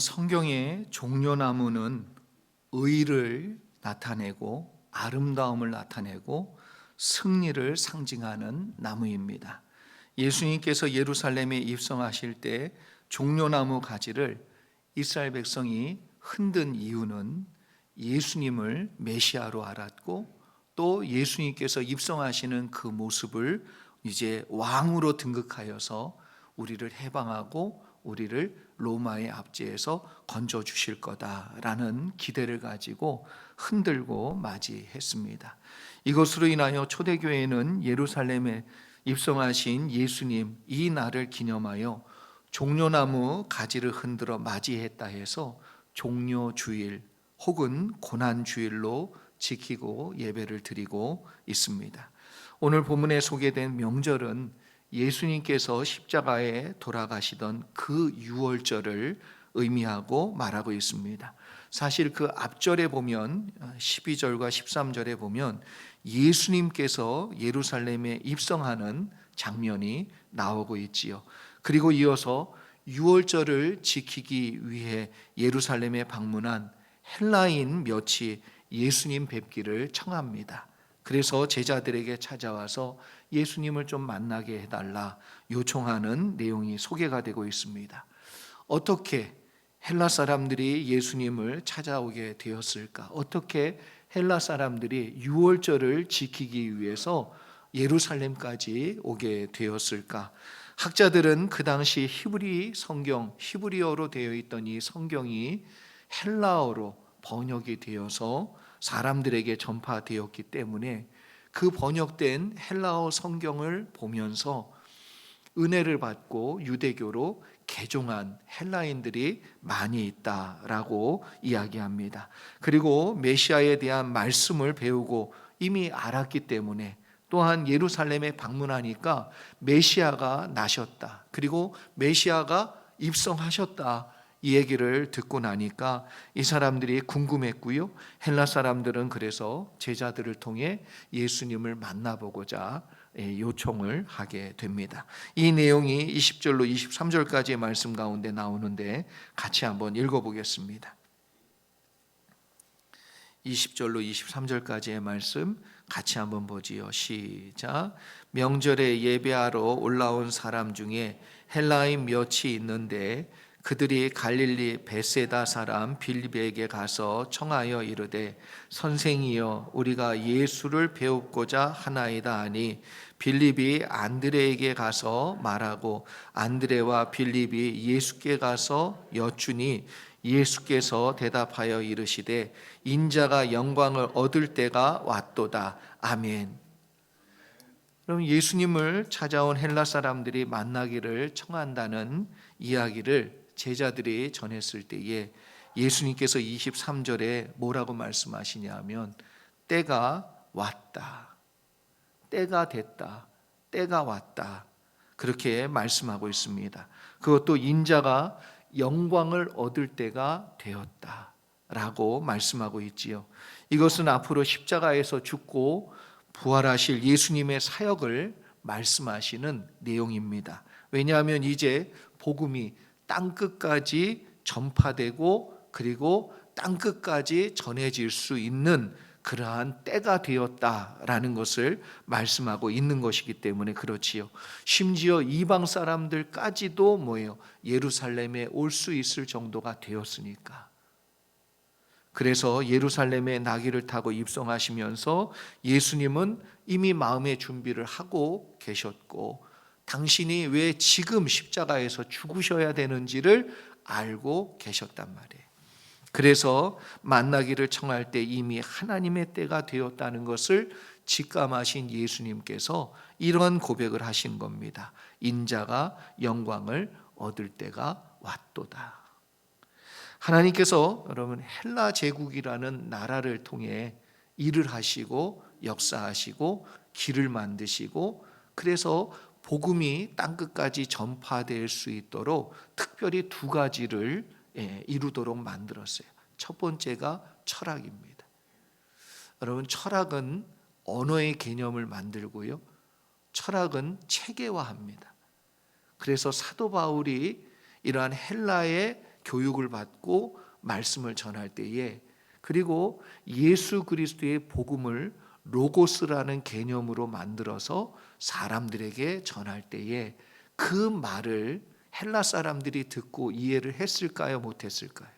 성경의 종려나무는 의를 나타내고 아름다움을 나타내고 승리를 상징하는 나무입니다. 예수님께서 예루살렘에 입성하실 때 종려나무 가지를 이스라엘 백성이 흔든 이유는 예수님을 메시아로 알았고 또 예수님께서 입성하시는 그 모습을 이제 왕으로 등극하여서 우리를 해방하고 우리를 로마의 압제에서 건져 주실 거다라는 기대를 가지고 흔들고 맞이했습니다. 이것으로 인하여 초대교회는 예루살렘에 입성하신 예수님 이 날을 기념하여 종려나무 가지를 흔들어 맞이했다 해서 종려주일 혹은 고난주일로 지키고 예배를 드리고 있습니다. 오늘 본문에 소개된 명절은 예수님께서 십자가에 돌아가시던 그 유월절을 의미하고 말하고 있습니다. 사실 그 앞절에 보면 12절과 13절에 보면 예수님께서 예루살렘에 입성하는 장면이 나오고 있지요. 그리고 이어서 유월절을 지키기 위해 예루살렘에 방문한 헬라인 몇이 예수님 뵙기를 청합니다. 그래서 제자들에게 찾아와서 예수님을 좀 만나게 해달라 요청하는 내용이 소개가 되고 있습니다. 어떻게 헬라 사람들이 예수님을 찾아오게 되었을까? 어떻게 헬라 사람들이 유월절을 지키기 위해서 예루살렘까지 오게 되었을까? 학자들은 그 당시 히브리 성경, 히브리어로 되어 있던 이 성경이 헬라어로 번역이 되어서 사람들에게 전파되었기 때문에 그 번역된 헬라어 성경을 보면서 은혜를 받고 유대교로 개종한 헬라인들이 많이 있다라고 이야기합니다. 그리고 메시아에 대한 말씀을 배우고 이미 알았기 때문에 또한 예루살렘에 방문하니까 메시아가 나셨다. 그리고 메시아가 입성하셨다. 이 얘기를 듣고 나니까 이 사람들이 궁금했고요. 헬라 사람들은 그래서 제자들을 통해 예수님을 만나보고자 요청을 하게 됩니다. 이 내용이 20절로 23절까지의 말씀 가운데 나오는데 같이 한번 읽어보겠습니다. 20절로 23절까지의 말씀 같이 한번 보지요. 시작. 명절에 예배하러 올라온 사람 중에 헬라인 몇이 있는데 그들이 갈릴리 베세다 사람 빌립에게 가서 청하여 이르되 선생이여 우리가 예수를 배우고자 하나이다 하니 빌립이 안드레에게 가서 말하고 안드레와 빌립이 예수께 가서 여쭈니 예수께서 대답하여 이르시되 인자가 영광을 얻을 때가 왔도다. 아멘. 그럼 예수님을 찾아온 헬라 사람들이 만나기를 청한다는 이야기를 제자들이 전했을 때에 예수님께서 23절에 뭐라고 말씀하시냐면 때가 왔다. 때가 됐다. 때가 왔다. 그렇게 말씀하고 있습니다. 그것도 인자가 영광을 얻을 때가 되었다 라고 말씀하고 있지요. 이것은 앞으로 십자가에서 죽고 부활하실 예수님의 사역을 말씀하시는 내용입니다. 왜냐하면 이제 복음이 땅끝까지 전파되고 그리고 땅끝까지 전해질 수 있는 그러한 때가 되었다라는 것을 말씀하고 있는 것이기 때문에 그렇지요. 심지어 이방 사람들까지도 뭐예요? 예루살렘에 올 수 있을 정도가 되었으니까. 그래서 예루살렘에 나귀를 타고 입성하시면서 예수님은 이미 마음의 준비를 하고 계셨고 당신이 왜 지금 십자가에서 죽으셔야 되는지를 알고 계셨단 말이에요. 그래서 만나기를 청할 때 이미 하나님의 때가 되었다는 것을 직감하신 예수님께서 이런 고백을 하신 겁니다. 인자가 영광을 얻을 때가 왔도다. 하나님께서 여러분 헬라 제국이라는 나라를 통해 일을 하시고 역사하시고 길을 만드시고 그래서 복음이 땅끝까지 전파될 수 있도록 특별히 두 가지를 이루도록 만들었어요. 첫 번째가 철학입니다. 여러분 철학은 언어의 개념을 만들고요. 철학은 체계화합니다. 그래서 사도 바울이 이러한 헬라의 교육을 받고 말씀을 전할 때에, 그리고 예수 그리스도의 복음을 로고스라는 개념으로 만들어서 사람들에게 전할 때에 그 말을 헬라 사람들이 듣고 이해를 했을까요? 못했을까요?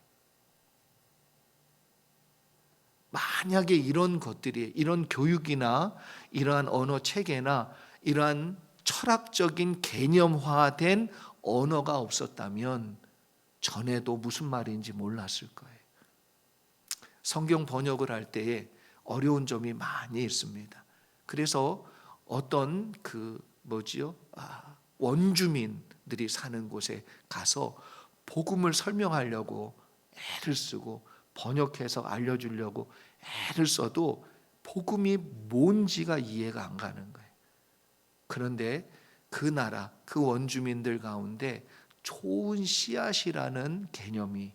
만약에 이런 것들이, 이런 교육이나 이러한 언어 체계나 이러한 철학적인 개념화된 언어가 없었다면 전에도 무슨 말인지 몰랐을 거예요. 성경 번역을 할 때에 어려운 점이 많이 있습니다. 그래서 어떤 원주민들이 사는 곳에 가서 복음을 설명하려고 애를 쓰고 번역해서 알려주려고 애를 써도 복음이 뭔지가 이해가 안 가는 거예요. 그런데 그 나라, 그 원주민들 가운데 좋은 씨앗이라는 개념이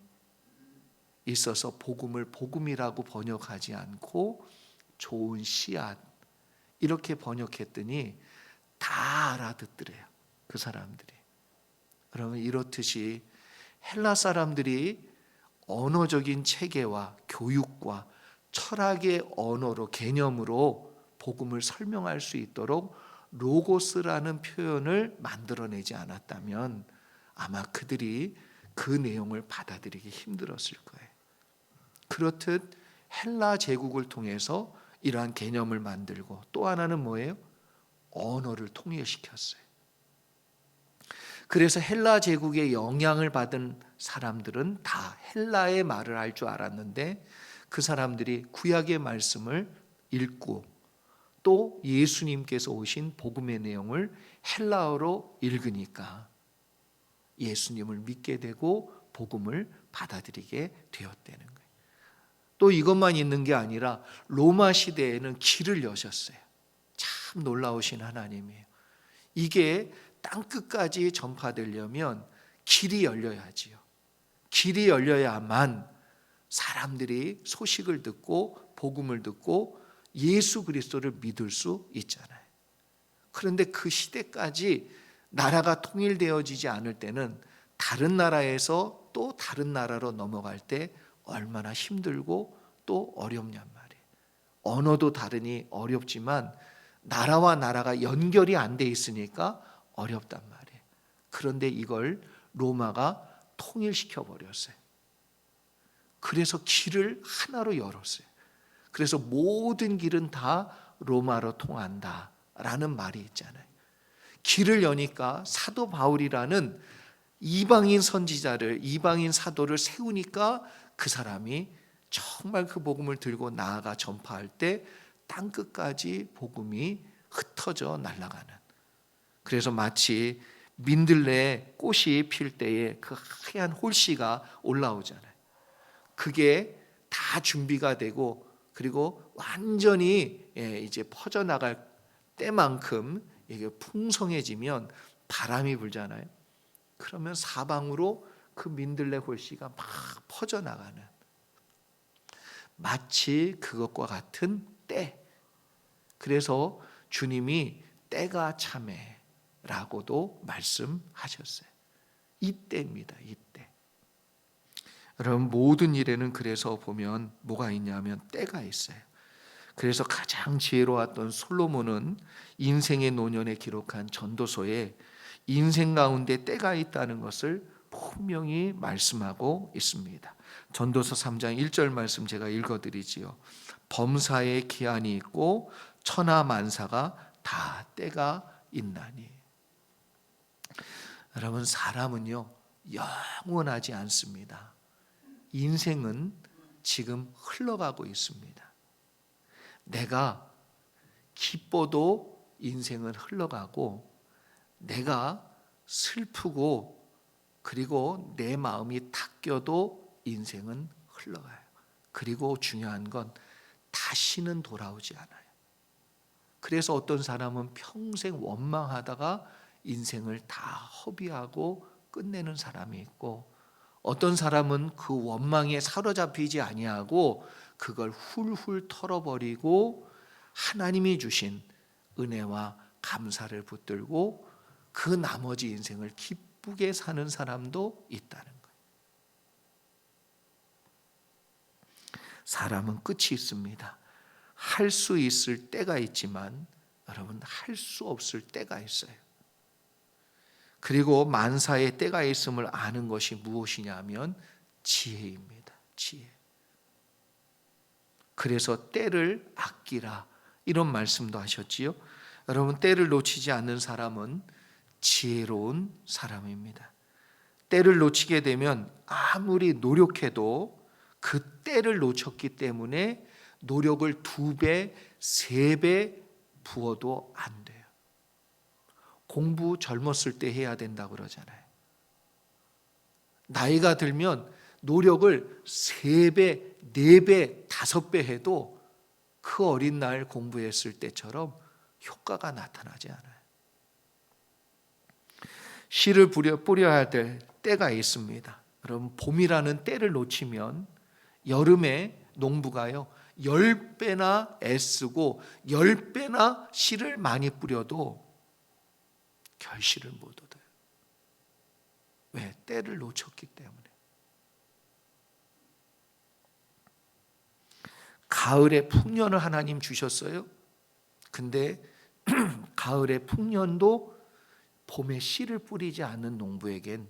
있어서 복음을 복음이라고 번역하지 않고 좋은 씨앗 이렇게 번역했더니 다 알아듣더래요, 그 사람들이. 그러면 이렇듯이 헬라 사람들이 언어적인 체계와 교육과 철학의 언어로, 개념으로 복음을 설명할 수 있도록 로고스라는 표현을 만들어내지 않았다면 아마 그들이 그 내용을 받아들이기 힘들었을 거예요. 그렇듯 헬라 제국을 통해서 이러한 개념을 만들고, 또 하나는 뭐예요? 언어를 통일시켰어요. 그래서 헬라 제국의 영향을 받은 사람들은 다 헬라의 말을 할 줄 알았는데, 그 사람들이 구약의 말씀을 읽고 또 예수님께서 오신 복음의 내용을 헬라어로 읽으니까 예수님을 믿게 되고 복음을 받아들이게 되었다는 거예요. 또 이것만 있는 게 아니라 로마 시대에는 길을 여셨어요. 참 놀라우신 하나님이에요. 이게 땅끝까지 전파되려면 길이 열려야지요. 길이 열려야만 사람들이 소식을 듣고 복음을 듣고 예수 그리스도를 믿을 수 있잖아요. 그런데 그 시대까지 나라가 통일되어지지 않을 때는 다른 나라에서 또 다른 나라로 넘어갈 때 얼마나 힘들고 또 어렵냔 말이에요. 언어도 다르니 어렵지만 나라와 나라가 연결이 안 돼 있으니까 어렵단 말이에요. 그런데 이걸 로마가 통일시켜 버렸어요. 그래서 길을 하나로 열었어요. 그래서 모든 길은 다 로마로 통한다라는 말이 있잖아요. 길을 여니까 사도 바울이라는 이방인 선지자를, 이방인 사도를 세우니까 그 사람이 정말 그 복음을 들고 나아가 전파할 때 땅끝까지 복음이 흩어져 날아가는, 그래서 마치 민들레 꽃이 필 때에 그 하얀 홀씨가 올라오잖아요. 그게 다 준비가 되고 그리고 완전히 이제 퍼져나갈 때만큼 이게 풍성해지면 바람이 불잖아요. 그러면 사방으로 그 민들레 홀씨가 막 퍼져나가는, 마치 그것과 같은 때. 그래서 주님이 때가 참에라고도 말씀하셨어요. 이때입니다. 이때. 여러분, 모든 일에는 그래서 보면 뭐가 있냐면 때가 있어요. 그래서 가장 지혜로웠던 솔로몬은 인생의 노년에 기록한 전도서에 인생 가운데 때가 있다는 것을 분명히 말씀하고 있습니다. 전도서 3장 1절 말씀 제가 읽어드리지요. 범사에 기한이 있고 천하 만사가 다 때가 있나니. 여러분, 사람은요 영원하지 않습니다. 인생은 지금 흘러가고 있습니다. 내가 기뻐도 인생은 흘러가고, 내가 슬프고 그리고 내 마음이 닦여도 인생은 흘러가요. 그리고 중요한 건 다시는 돌아오지 않아요. 그래서 어떤 사람은 평생 원망하다가 인생을 다 허비하고 끝내는 사람이 있고, 어떤 사람은 그 원망에 사로잡히지 아니하고 그걸 훌훌 털어버리고 하나님이 주신 은혜와 감사를 붙들고 그 나머지 인생을 기쁘게 사는 사람도 있다는 거예요. 사람은 끝이 있습니다. 할 수 있을 때가 있지만 여러분, 할 수 없을 때가 있어요. 그리고 만사의 때가 있음을 아는 것이 무엇이냐면 지혜입니다. 지혜. 그래서 때를 아끼라 이런 말씀도 하셨지요. 여러분, 때를 놓치지 않는 사람은 지혜로운 사람입니다. 때를 놓치게 되면 아무리 노력해도 그 때를 놓쳤기 때문에 노력을 2배, 3배 부어도 안 돼요. 공부 젊었을 때 해야 된다고 그러잖아요. 나이가 들면 노력을 3배, 4배, 5배 해도 그 어린 날 공부했을 때처럼 효과가 나타나지 않아요. 씨를 뿌려야 될 때가 있습니다. 여러분, 봄이라는 때를 놓치면 여름에 농부가요 10배나 애쓰고 10배나 씨를 많이 뿌려도 결실을 못 얻어요. 왜? 때를 놓쳤기 때문에. 가을에 풍년을 하나님 주셨어요. 근데 가을의 풍년도 봄에 씨를 뿌리지 않는 농부에겐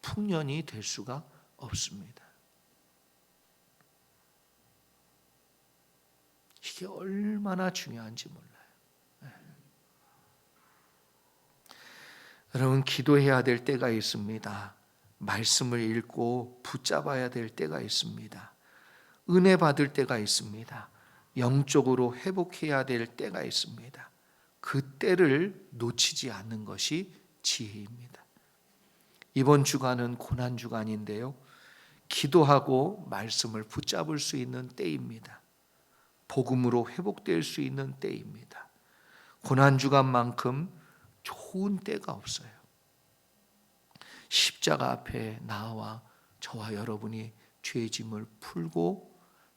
풍년이 될 수가 없습니다. 이게 얼마나 중요한지 몰라요. 여러분, 기도해야 될 때가 있습니다. 말씀을 읽고 붙잡아야 될 때가 있습니다. 은혜 받을 때가 있습니다. 영적으로 회복해야 될 때가 있습니다. 그 때를 놓치지 않는 것이 지혜입니다. 이번 주간은 고난 주간인데요. 기도하고 말씀을 붙잡을 수 있는 때입니다. 복음으로 회복될 수 있는 때입니다. 고난 주간만큼 좋은 때가 없어요. 십자가 앞에 나와 저와 여러분이 죄의 짐을 풀고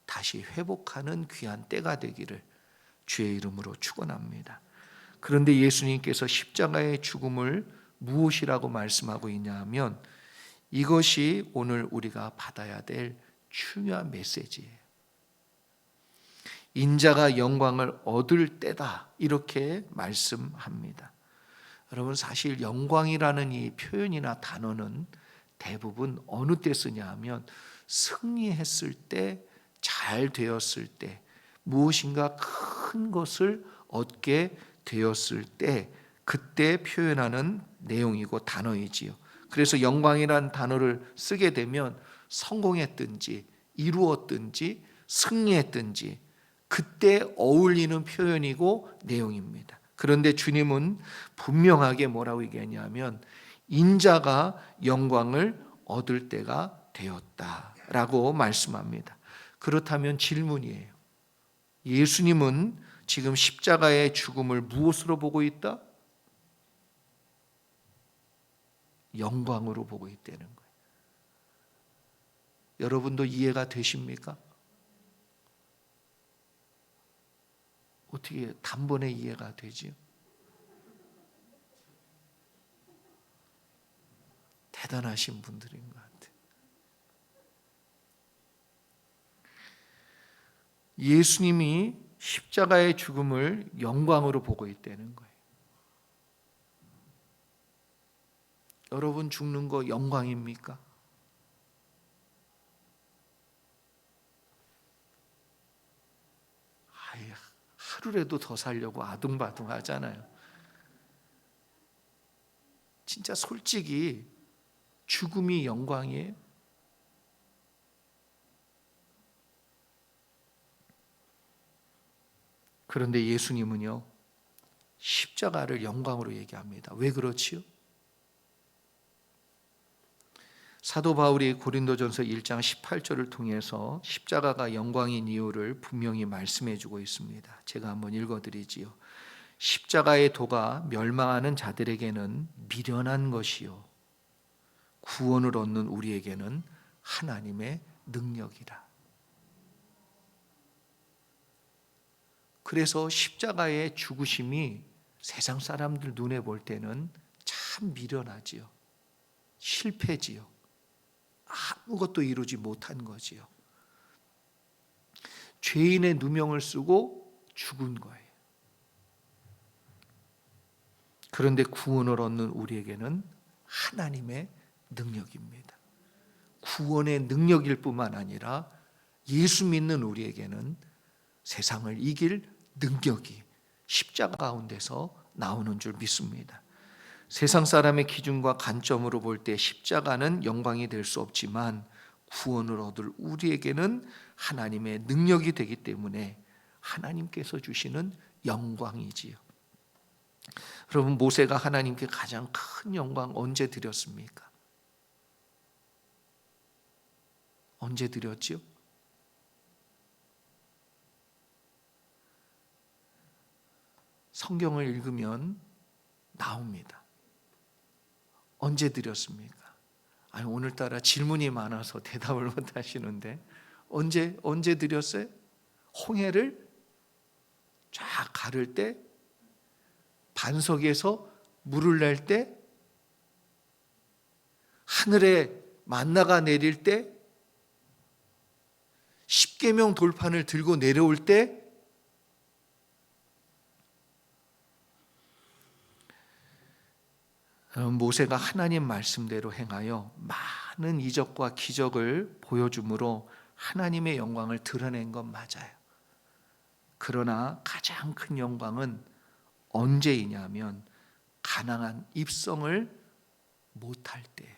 다시 회복하는 귀한 때가 되기를 주의 이름으로 축원합니다. 그런데 예수님께서 십자가의 죽음을 무엇이라고 말씀하고 있냐 하면 이것이 오늘 우리가 받아야 될 중요한 메시지예요. 인자가 영광을 얻을 때다 이렇게 말씀합니다. 여러분, 사실 영광이라는 이 표현이나 단어는 대부분 어느 때 쓰냐 하면 승리했을 때, 잘 되었을 때, 무엇인가 큰 것을 얻게 되었을 때 그때 표현하는 내용이고 단어이지요. 그래서 영광이라는 단어를 쓰게 되면 성공했든지 이루었든지 승리했든지 그때 어울리는 표현이고 내용입니다. 그런데 주님은 분명하게 뭐라고 얘기하냐면 인자가 영광을 얻을 때가 되었다라고 말씀합니다. 그렇다면 질문이에요. 예수님은 지금 십자가의 죽음을 무엇으로 보고 있다? 영광으로 보고 있다는 거예요. 여러분도 이해가 되십니까? 어떻게 단번에 이해가 되지요? 대단하신 분들인 것 같아요. 예수님이 십자가의 죽음을 영광으로 보고 있다는 거예요. 여러분, 죽는 거 영광입니까? 하루라도 더 살려고 아둥바둥 하잖아요. 진짜 솔직히 죽음이 영광이에요? 그런데 예수님은요, 십자가를 영광으로 얘기합니다. 왜 그렇지요? 사도 바울이 고린도전서 1장 18절을 통해서 십자가가 영광인 이유를 분명히 말씀해 주고 있습니다. 제가 한번 읽어드리지요. 십자가의 도가 멸망하는 자들에게는 미련한 것이요 구원을 얻는 우리에게는 하나님의 능력이라. 그래서 십자가의 죽으심이 세상 사람들 눈에 볼 때는 참 미련하지요. 실패지요. 아무것도 이루지 못한 거지요. 죄인의 누명을 쓰고 죽은 거예요. 그런데 구원을 얻는 우리에게는 하나님의 능력입니다. 구원의 능력일 뿐만 아니라 예수 믿는 우리에게는 세상을 이길 능력이 십자가 가운데서 나오는 줄 믿습니다. 세상 사람의 기준과 관점으로 볼 때 십자가는 영광이 될 수 없지만 구원을 얻을 우리에게는 하나님의 능력이 되기 때문에 하나님께서 주시는 영광이지요. 여러분, 모세가 하나님께 가장 큰 영광 언제 드렸습니까? 언제 드렸지요? 성경을 읽으면 나옵니다. 언제 드렸습니까? 아니, 오늘따라 질문이 많아서 대답을 못 하시는데 언제 드렸어요? 홍해를 쫙 가를 때, 반석에서 물을 낼 때, 하늘에 만나가 내릴 때, 십계명 돌판을 들고 내려올 때, 모세가 하나님 말씀대로 행하여 많은 이적과 기적을 보여줌으로 하나님의 영광을 드러낸 건 맞아요. 그러나 가장 큰 영광은 언제이냐면 가나안 입성을 못할 때,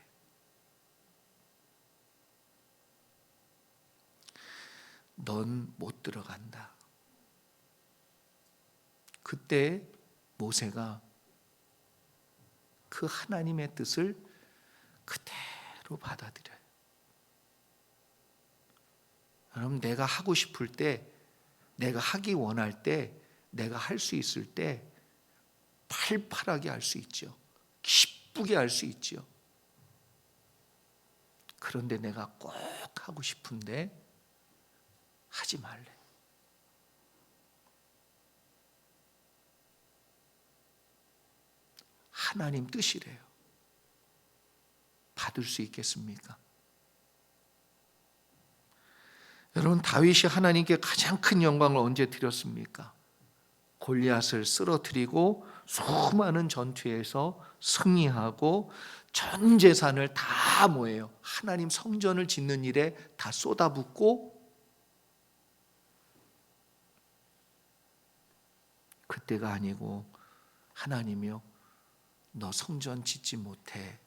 넌 못 들어간다. 그때 모세가 그 하나님의 뜻을 그대로 받아들여요. 여러분, 내가 하고 싶을 때, 내가 하기 원할 때, 내가 할 수 있을 때 팔팔하게 할 수 있죠. 기쁘게 할 수 있죠. 그런데 내가 꼭 하고 싶은데 하지 말래. 하나님 뜻이래요. 받을 수 있겠습니까? 여러분, 다윗이 하나님께 가장 큰 영광을 언제 드렸습니까? 골리앗을 쓰러뜨리고 수많은 전투에서 승리하고 전 재산을 다 뭐예요? 하나님 성전을 짓는 일에 다 쏟아붓고, 그때가 아니고 하나님이요, 너 성전 짓지 못해.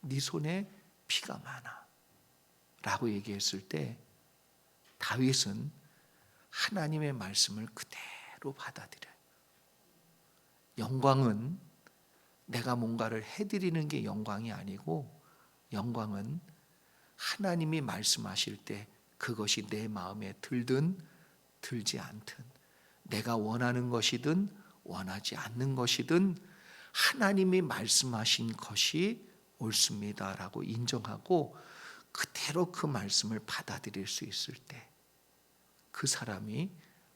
네 손에 피가 많아. 라고 얘기했을 때 다윗은 하나님의 말씀을 그대로 받아들여요. 영광은 내가 뭔가를 해드리는 게 영광이 아니고, 영광은 하나님이 말씀하실 때 그것이 내 마음에 들든 들지 않든, 내가 원하는 것이든 원하지 않는 것이든 하나님이 말씀하신 것이 옳습니다라고 인정하고 그대로 그 말씀을 받아들일 수 있을 때, 그 사람이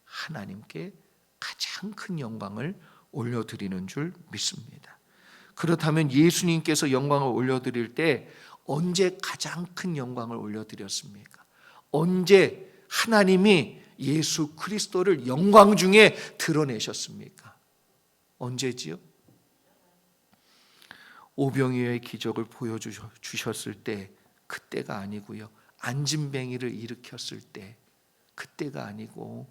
하나님께 가장 큰 영광을 올려드리는 줄 믿습니다. 그렇다면 예수님께서 영광을 올려드릴 때 언제 가장 큰 영광을 올려드렸습니까? 언제 하나님이 예수 그리스도를 영광 중에 드러내셨습니까? 언제지요? 오병이어의 기적을 보여주셨을 때 그때가 아니고요, 안진뱅이를 일으켰을 때 그때가 아니고,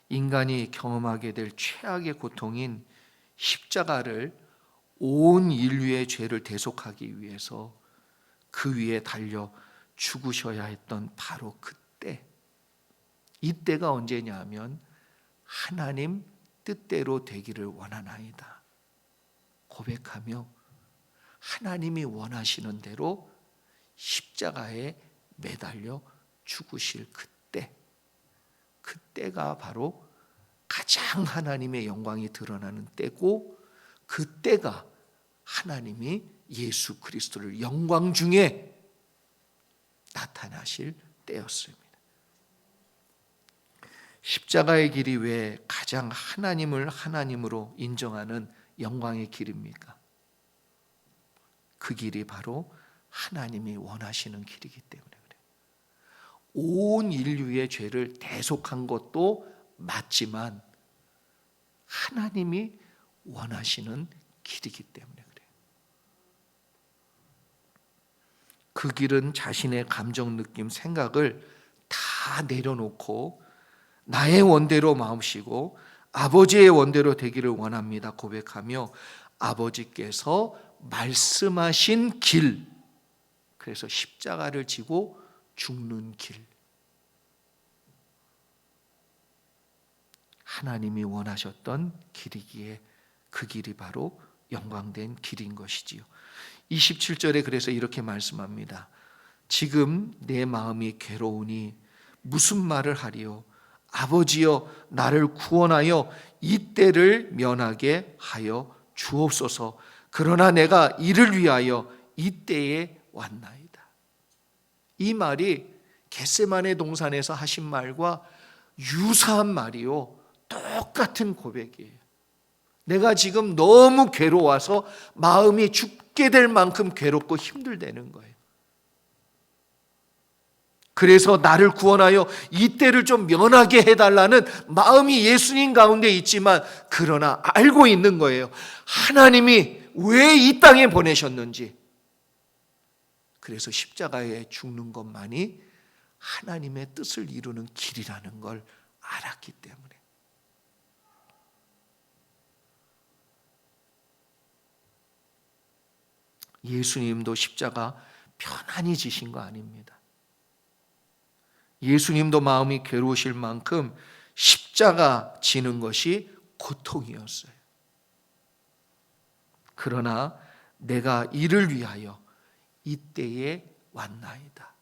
인간이 경험하게 될 최악의 고통인 십자가를 온 인류의 죄를 대속하기 위해서 그 위에 달려 죽으셔야 했던 바로 그때, 이때가 언제냐 하면 하나님 뜻대로 되기를 원하나이다 고백하며 하나님이 원하시는 대로 십자가에 매달려 죽으실 그때, 그때가 바로 가장 하나님의 영광이 드러나는 때고, 그때가 하나님이 예수 그리스도를 영광 중에 나타나실 때였습니다. 십자가의 길이 왜 가장 하나님을 하나님으로 인정하는 영광의 길입니까? 그 길이 바로 하나님이 원하시는 길이기 때문에 그래요. 온 인류의 죄를 대속한 것도 맞지만 하나님이 원하시는 길이기 때문에 그래요. 그 길은 자신의 감정, 느낌, 생각을 다 내려놓고 나의 원대로 마음씨고 아버지의 원대로 되기를 원합니다 고백하며 아버지께서 말씀하신 길, 그래서 십자가를 지고 죽는 길, 하나님이 원하셨던 길이기에 그 길이 바로 영광된 길인 것이지요. 27절에 그래서 이렇게 말씀합니다. 지금 내 마음이 괴로우니 무슨 말을 하리요? 아버지여 나를 구원하여 이 때를 면하게 하여 주옵소서. 그러나 내가 이를 위하여 이 때에 왔나이다. 이 말이 겟세마네 동산에서 하신 말과 유사한 말이요, 똑같은 고백이에요. 내가 지금 너무 괴로워서 마음이 죽게 될 만큼 괴롭고 힘들다는 거예요. 그래서 나를 구원하여 이 때를 좀 면하게 해달라는 마음이 예수님 가운데 있지만, 그러나 알고 있는 거예요. 하나님이 왜 이 땅에 보내셨는지. 그래서 십자가에 죽는 것만이 하나님의 뜻을 이루는 길이라는 걸 알았기 때문에. 예수님도 십자가 편안히 지신 거 아닙니다. 예수님도 마음이 괴로우실 만큼 십자가 지는 것이 고통이었어요. 그러나 내가 이를 위하여 이때에 왔나이다.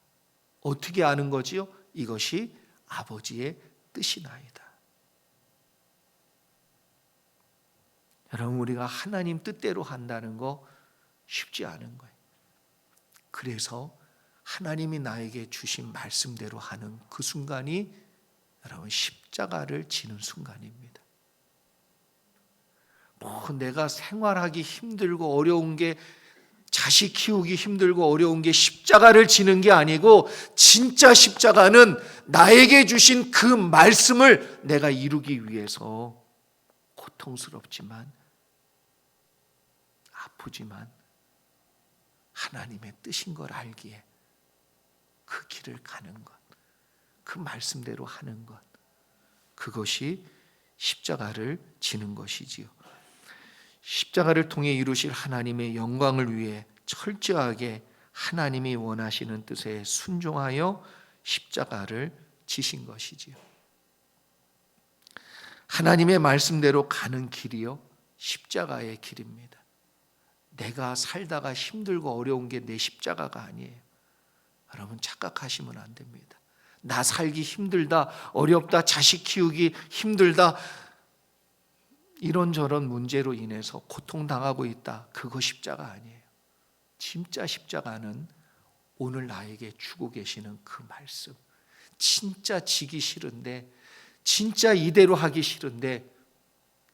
어떻게 아는 거지요? 이것이 아버지의 뜻이나이다. 여러분, 우리가 하나님 뜻대로 한다는 거 쉽지 않은 거예요. 그래서 하나님이 나에게 주신 말씀대로 하는 그 순간이 여러분 십자가를 지는 순간입니다. 내가 생활하기 힘들고 어려운 게, 자식 키우기 힘들고 어려운 게 십자가를 지는 게 아니고, 진짜 십자가는 나에게 주신 그 말씀을 내가 이루기 위해서 고통스럽지만 아프지만 하나님의 뜻인 걸 알기에 그 길을 가는 것, 그 말씀대로 하는 것, 그것이 십자가를 지는 것이지요. 십자가를 통해 이루실 하나님의 영광을 위해 철저하게 하나님이 원하시는 뜻에 순종하여 십자가를 지신 것이지요. 하나님의 말씀대로 가는 길이요, 십자가의 길입니다. 내가 살다가 힘들고 어려운 게 내 십자가가 아니에요. 여러분, 착각하시면 안 됩니다. 나 살기 힘들다, 어렵다, 자식 키우기 힘들다, 이런저런 문제로 인해서 고통당하고 있다, 그거 십자가 아니에요. 진짜 십자가는 오늘 나에게 주고 계시는 그 말씀, 진짜 지기 싫은데, 진짜 이대로 하기 싫은데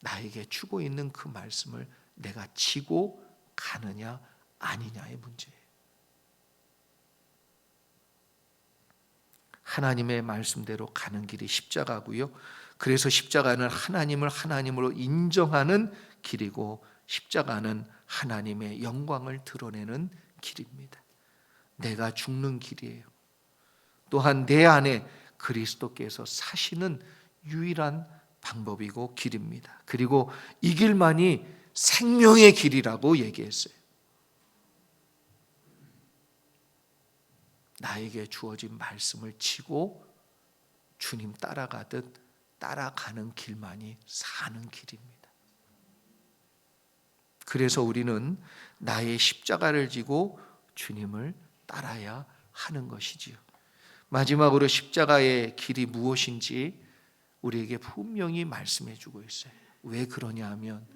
나에게 주고 있는 그 말씀을 내가 지고 가느냐 아니냐의 문제예요. 하나님의 말씀대로 가는 길이 십자가고요. 그래서 십자가는 하나님을 하나님으로 인정하는 길이고, 십자가는 하나님의 영광을 드러내는 길입니다. 내가 죽는 길이에요. 또한 내 안에 그리스도께서 사시는 유일한 방법이고 길입니다. 그리고 이 길만이 생명의 길이라고 얘기했어요. 나에게 주어진 말씀을 지고 주님 따라가듯 따라가는 길만이 사는 길입니다. 그래서 우리는 나의 십자가를 지고 주님을 따라야 하는 것이지요. 마지막으로 십자가의 길이 무엇인지 우리에게 분명히 말씀해 주고 있어요. 왜 그러냐 하면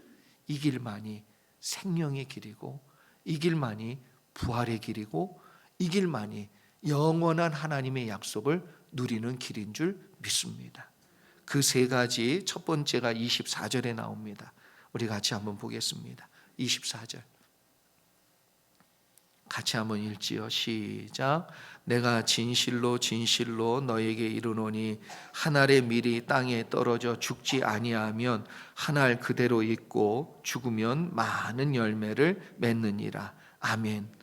이 길만이 생명의 길이고, 이 길만이 부활의 길이고, 이 길만이 영원한 하나님의 약속을 누리는 길인 줄 믿습니다. 그 세 가지, 첫 번째가 24절에 나옵니다. 우리 같이 한번 보겠습니다. 24절. 같이 한번 읽지요. 시작. 내가 진실로 진실로 너에게 이르노니 한 알의 밀이 땅에 떨어져 죽지 아니하면 한 알 그대로 있고 죽으면 많은 열매를 맺느니라. 아멘.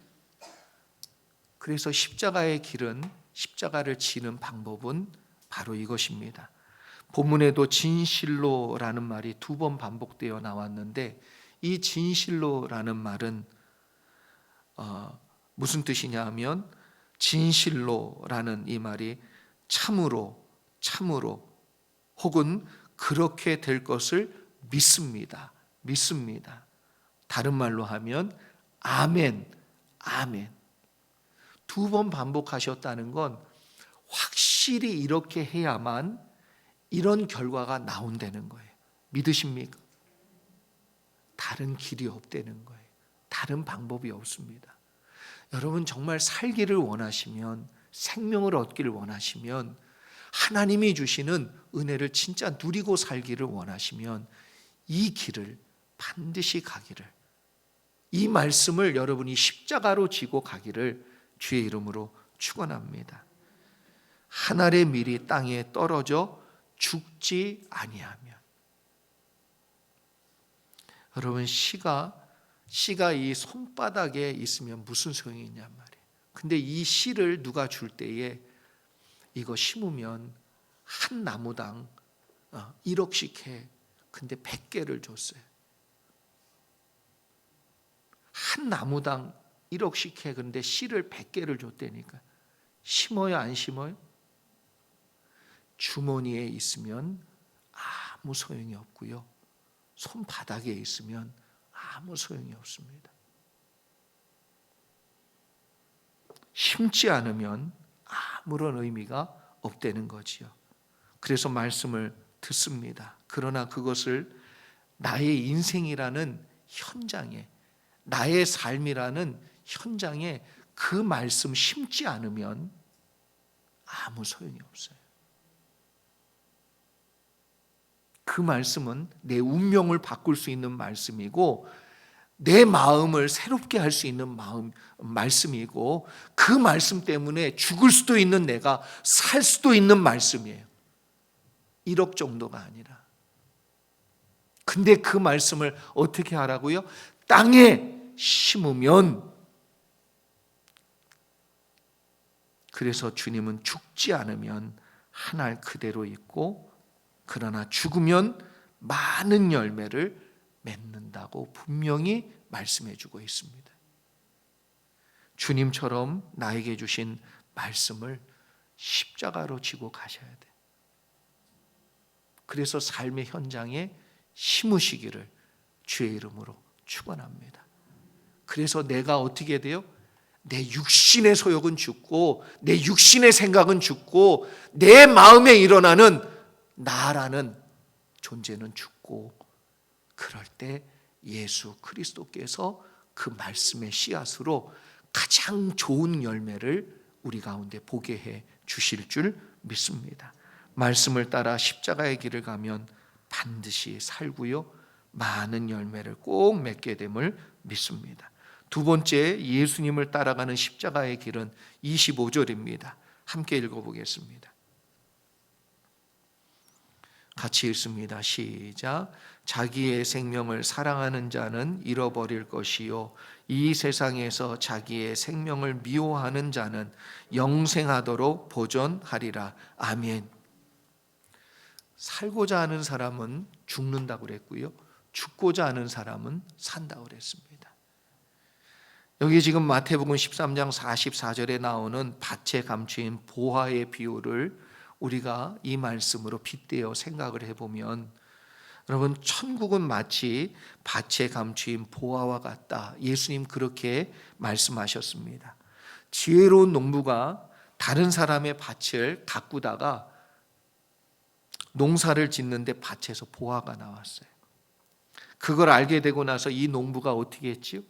그래서 십자가의 길은, 십자가를 지는 방법은 바로 이것입니다. 본문에도 진실로라는 말이 2번 반복되어 나왔는데, 이 진실로라는 말은 무슨 뜻이냐 하면, 진실로라는 이 말이 참으로, 참으로, 혹은 그렇게 될 것을 믿습니다. 믿습니다. 다른 말로 하면 아멘, 아멘. 2번 반복하셨다는 건 확실히 이렇게 해야만 이런 결과가 나온다는 거예요. 믿으십니까? 다른 길이 없다는 거예요. 다른 방법이 없습니다. 여러분 정말 살기를 원하시면, 생명을 얻기를 원하시면, 하나님이 주시는 은혜를 진짜 누리고 살기를 원하시면 이 길을 반드시 가기를, 이 말씀을 여러분이 십자가로 지고 가기를 주의 이름으로 축원합니다. 한 알의 밀이 땅에 떨어져 죽지 아니하면. 여러분 씨가 이 손바닥에 있으면 무슨 소용이 있냔 말이에요. 근데 이 씨를 누가 줄 때에 이거 심으면 한 나무당 1억씩 해. 근데 100개를 줬어요. 한 나무당 1억씩 해. 근데 씨를 100개를 줬다니까. 심어요, 안 심어요? 주머니에 있으면 아무 소용이 없고요. 손바닥에 있으면 아무 소용이 없습니다. 심지 않으면 아무런 의미가 없다는 거지요. 그래서 말씀을 듣습니다. 그러나 그것을 나의 인생이라는 현장에, 나의 삶이라는 현장에 그 말씀 심지 않으면 아무 소용이 없어요. 그 말씀은 내 운명을 바꿀 수 있는 말씀이고, 내 마음을 새롭게 할 수 있는 말씀이고, 그 말씀 때문에 죽을 수도 있는 내가 살 수도 있는 말씀이에요. 1억 정도가 아니라. 근데 그 말씀을 어떻게 하라고요? 땅에 심으면. 그래서 주님은 죽지 않으면 한 알 그대로 있고, 그러나 죽으면 많은 열매를 맺는다고 분명히 말씀해 주고 있습니다. 주님처럼 나에게 주신 말씀을 십자가로 지고 가셔야 돼. 그래서 삶의 현장에 심으시기를 주의 이름으로 축원합니다. 그래서 내가 어떻게 돼요? 내 육신의 소욕은 죽고, 내 육신의 생각은 죽고, 내 마음에 일어나는 나라는 존재는 죽고, 그럴 때 예수 그리스도께서 그 말씀의 씨앗으로 가장 좋은 열매를 우리 가운데 보게 해 주실 줄 믿습니다. 말씀을 따라 십자가의 길을 가면 반드시 살고요, 많은 열매를 꼭 맺게 됨을 믿습니다. 두 번째, 예수님을 따라가는 십자가의 길은 25절입니다. 함께 읽어보겠습니다. 같이 읽습니다. 시작. 자기의 생명을 사랑하는 자는 잃어버릴 것이요, 이 세상에서 자기의 생명을 미워하는 자는 영생하도록 보존하리라. 아멘. 살고자 하는 사람은 죽는다고 그랬고요, 죽고자 하는 사람은 산다고 그랬습니다. 여기 지금 마태복음 13장 44절에 나오는 밭에 감추인 보화의 비유를 우리가 이 말씀으로 빗대어 생각을 해보면, 여러분 천국은 마치 밭에 감추인 보화와 같다. 예수님 그렇게 말씀하셨습니다. 지혜로운 농부가 다른 사람의 밭을 가꾸다가 농사를 짓는데 밭에서 보화가 나왔어요. 그걸 알게 되고 나서 이 농부가 어떻게 했지요?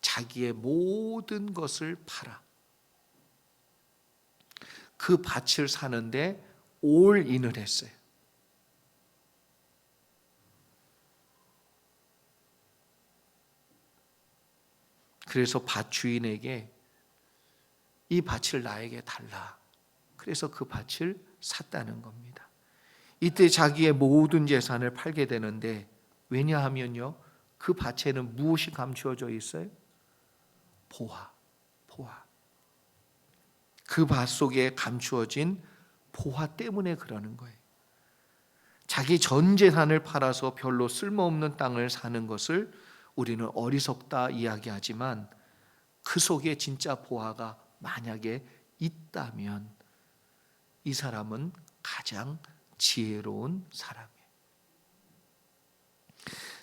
자기의 모든 것을 팔아 그 밭을 사는데 올인을 했어요. 그래서 밭 주인에게 이 밭을 나에게 달라. 그래서 그 밭을 샀다는 겁니다. 이때 자기의 모든 재산을 팔게 되는데, 왜냐하면요, 그 밭에는 무엇이 감추어져 있어요? 보화. 그 밭 속에 감추어진 보화 때문에 그러는 거예요. 자기 전 재산을 팔아서 별로 쓸모없는 땅을 사는 것을 우리는 어리석다 이야기하지만, 그 속에 진짜 보화가 만약에 있다면 이 사람은 가장 지혜로운 사람이에요.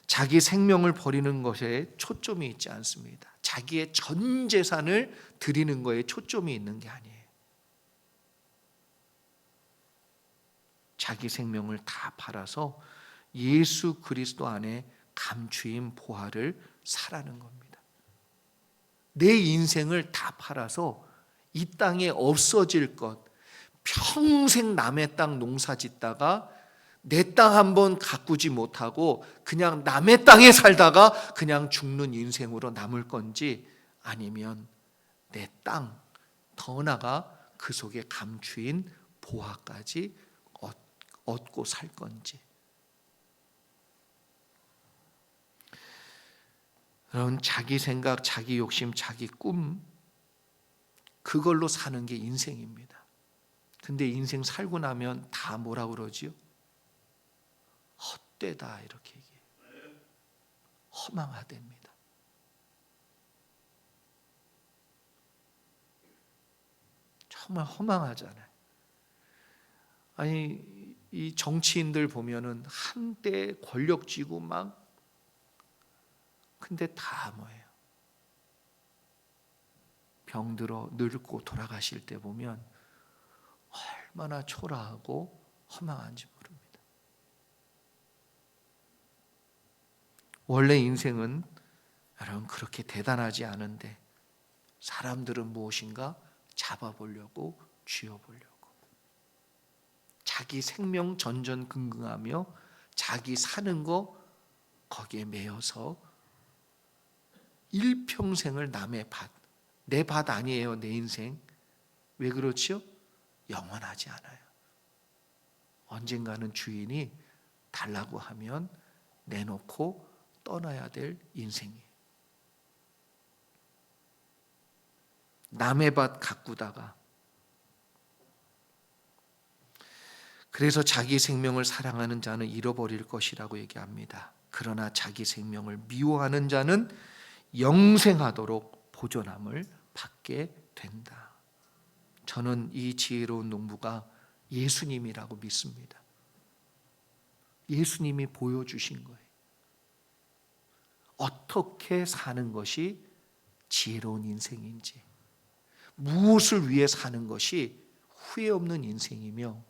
자기 생명을 버리는 것에 초점이 있지 않습니다. 자기의 전 재산을 드리는 것에 초점이 있는 게 아니에요. 자기 생명을 다 팔아서 예수 그리스도 안에 감추인 보화를 사라는 겁니다. 내 인생을 다 팔아서 이 땅에 없어질 것, 평생 남의 땅 농사 짓다가 내 땅 한번 가꾸지 못하고 그냥 남의 땅에 살다가 그냥 죽는 인생으로 남을 건지, 아니면 내 땅, 더 나아가 그 속에 감추인 보화까지 얻고 살 건지. 그런 자기 생각, 자기 욕심, 자기 꿈, 그걸로 사는 게 인생입니다. 근데 인생 살고 나면 다 뭐라 그러지요? 헛되다, 이렇게 얘기해요. 허망하답니다. 정말 허망하잖아요. 아니, 이 정치인들 보면은 한때 권력 쥐고 막, 근데 다 뭐예요? 병들어 늙고 돌아가실 때 보면 얼마나 초라하고 허망한지 모릅니다. 원래 인생은 여러분 그렇게 대단하지 않은데, 사람들은 무엇인가 잡아보려고, 쥐어보려고, 자기 생명 전전긍긍하며 자기 사는 거 거기에 매여서 일평생을 남의 밭, 내 밭 아니에요, 내 인생. 왜 그렇지요? 영원하지 않아요. 언젠가는 주인이 달라고 하면 내놓고 떠나야 될 인생이에요. 남의 밭 가꾸다가, 그래서 자기 생명을 사랑하는 자는 잃어버릴 것이라고 얘기합니다. 그러나 자기 생명을 미워하는 자는 영생하도록 보존함을 받게 된다. 저는 이 지혜로운 농부가 예수님이라고 믿습니다. 예수님이 보여주신 거예요. 어떻게 사는 것이 지혜로운 인생인지, 무엇을 위해 사는 것이 후회 없는 인생이며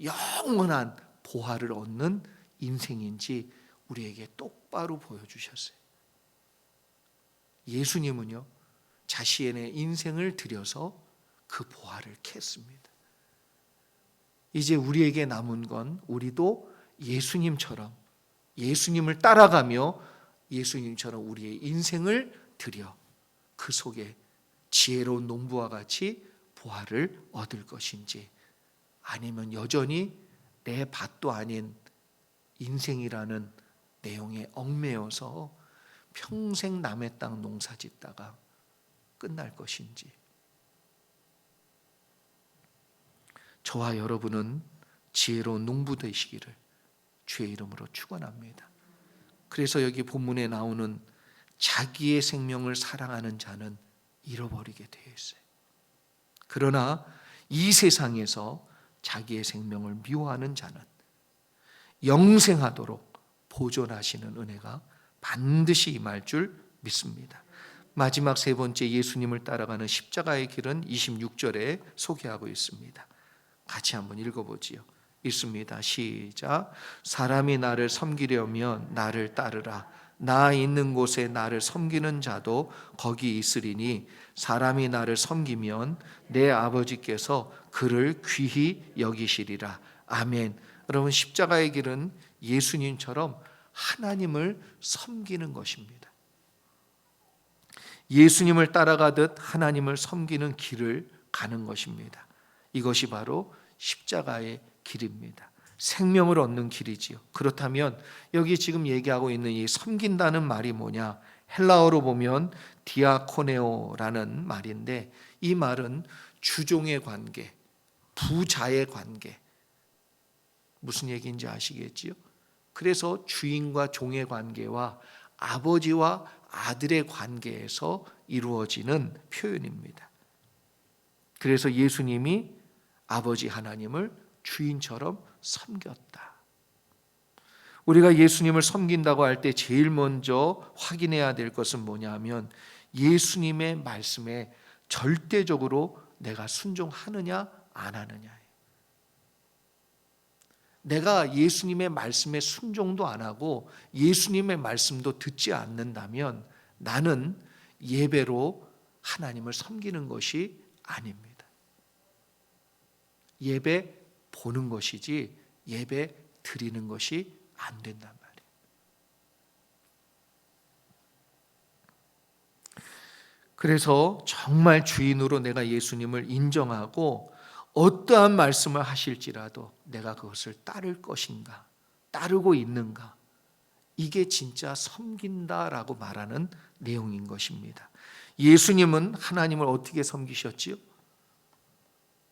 영원한 보화를 얻는 인생인지 우리에게 똑바로 보여주셨어요. 예수님은요, 자신의 인생을 들여서 그 보화를 캤습니다. 이제 우리에게 남은 건 우리도 예수님처럼, 예수님을 따라가며 예수님처럼 우리의 인생을 들여 그 속에 지혜로운 농부와 같이 보화를 얻을 것인지, 아니면 여전히 내 밭도 아닌 인생이라는 내용에 얽매여서 평생 남의 땅 농사 짓다가 끝날 것인지. 저와 여러분은 지혜로운 농부 되시기를 주의 이름으로 축원합니다. 그래서 여기 본문에 나오는 자기의 생명을 사랑하는 자는 잃어버리게 되어 있어요. 그러나 이 세상에서 자기의 생명을 미워하는 자는 영생하도록 보존하시는 은혜가 반드시 임할 줄 믿습니다. 마지막 세 번째 예수님을 따라가는 십자가의 길은 26절에 소개하고 있습니다. 같이 한번 읽어보지요. 있습니다. 시작. 사람이 나를 섬기려면 나를 따르라. 나 있는 곳에 나를 섬기는 자도 거기 있으리니 사람이 나를 섬기면 내 아버지께서 그를 귀히 여기시리라. 아멘. 여러분, 십자가의 길은 예수님처럼 하나님을 섬기는 것입니다. 예수님을 따라가듯 하나님을 섬기는 길을 가는 것입니다. 이것이 바로 십자가의 길입니다. 생명을 얻는 길이지요. 그렇다면 여기 지금 얘기하고 있는 이 섬긴다는 말이 뭐냐? 헬라어로 보면 디아코네오라는 말인데, 이 말은 주종의 관계, 부자의 관계, 무슨 얘기인지 아시겠지요? 그래서 주인과 종의 관계와 아버지와 아들의 관계에서 이루어지는 표현입니다. 그래서 예수님이 아버지 하나님을 주인처럼 섬겼다. 우리가 예수님을 섬긴다고 할 때 제일 먼저 확인해야 될 것은 뭐냐면 예수님의 말씀에 절대적으로 내가 순종하느냐 안 하느냐예요. 내가 예수님의 말씀에 순종도 안 하고 예수님의 말씀도 듣지 않는다면 나는 예배로 하나님을 섬기는 것이 아닙니다. 예배 보는 것이지 예배 드리는 것이 안 된단 말이에요. 그래서 정말 주인으로 내가 예수님을 인정하고 어떠한 말씀을 하실지라도 내가 그것을 따를 것인가, 따르고 있는가, 이게 진짜 섬긴다라고 말하는 내용인 것입니다. 예수님은 하나님을 어떻게 섬기셨지요?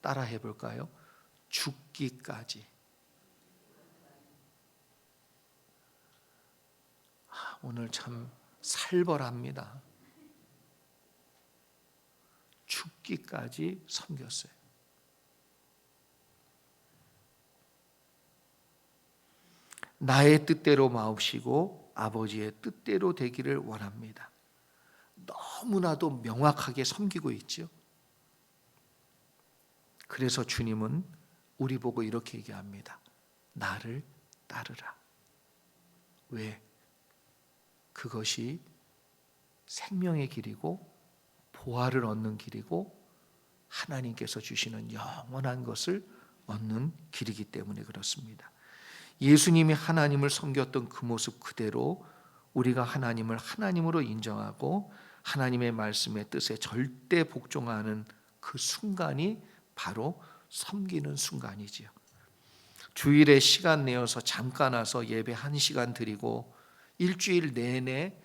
따라 해볼까요? 죽기까지. 오늘 참 살벌합니다. 죽기까지 섬겼어요. 나의 뜻대로 마옵시고 아버지의 뜻대로 되기를 원합니다. 너무나도 명확하게 섬기고 있죠. 그래서 주님은 우리 보고 이렇게 얘기합니다. 나를 따르라. 왜? 그것이 생명의 길이고 보화를 얻는 길이고 하나님께서 주시는 영원한 것을 얻는 길이기 때문에 그렇습니다. 예수님이 하나님을 섬겼던 그 모습 그대로 우리가 하나님을 하나님으로 인정하고 하나님의 말씀의 뜻에 절대 복종하는 그 순간이 바로 섬기는 순간이지요. 주일에 시간 내어서 잠깐 와서 예배 1시간 드리고 일주일 내내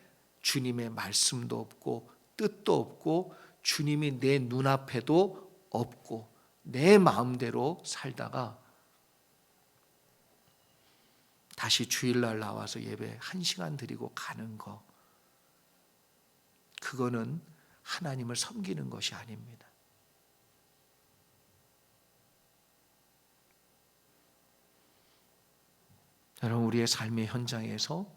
주님의 말씀도 없고 뜻도 없고 주님이 내 눈앞에도 없고 내 마음대로 살다가 다시 주일날 나와서 예배 1시간 드리고 가는 거, 그거는 하나님을 섬기는 것이 아닙니다. 여러분, 우리의 삶의 현장에서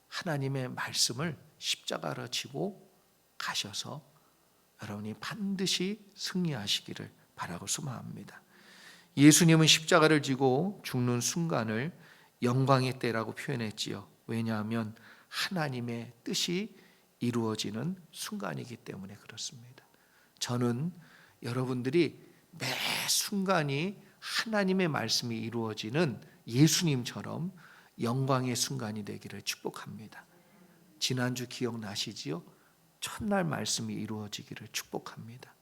하나님의 말씀을 십자가로 지고 가셔서 여러분이 반드시 승리하시기를 바라고 소망합니다. 예수님은 십자가를 지고 죽는 순간을 영광의 때라고 표현했지요. 왜냐하면 하나님의 뜻이 이루어지는 순간이기 때문에 그렇습니다. 저는 여러분들이 매 순간이 하나님의 말씀이 이루어지는 예수님처럼 영광의 순간이 되기를 축복합니다. 지난주 기억나시지요? 첫날 말씀이 이루어지기를 축복합니다.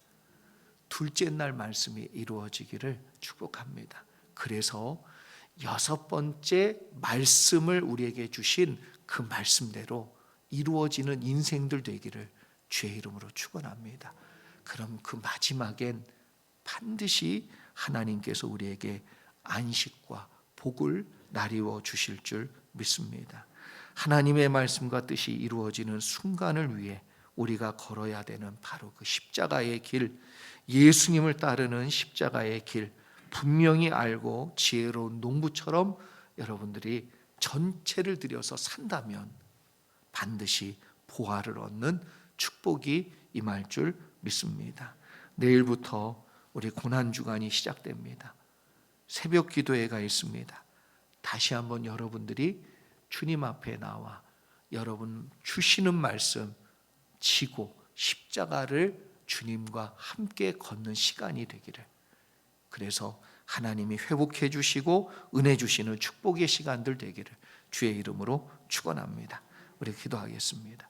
둘째 날 말씀이 이루어지기를 축복합니다. 그래서 6번째 말씀을 우리에게 주신 그 말씀대로 이루어지는 인생들 되기를 주의 이름으로 축원합니다. 그럼 그 마지막엔 반드시 하나님께서 우리에게 안식과 복을 나리워 주실 줄 믿습니다. 하나님의 말씀과 뜻이 이루어지는 순간을 위해 우리가 걸어야 되는 바로 그 십자가의 길, 예수님을 따르는 십자가의 길, 분명히 알고 지혜로운 농부처럼 여러분들이 전체를 들여서 산다면 반드시 보화를 얻는 축복이 임할 줄 믿습니다. 내일부터 우리 고난주간이 시작됩니다. 새벽 기도회가 있습니다. 다시 한번 여러분들이 주님 앞에 나와 여러분 주시는 말씀 지고 십자가를 주님과 함께 걷는 시간이 되기를, 그래서 하나님이 회복해 주시고 은혜 주시는 축복의 시간들 되기를 주의 이름으로 축원합니다. 우리 기도하겠습니다.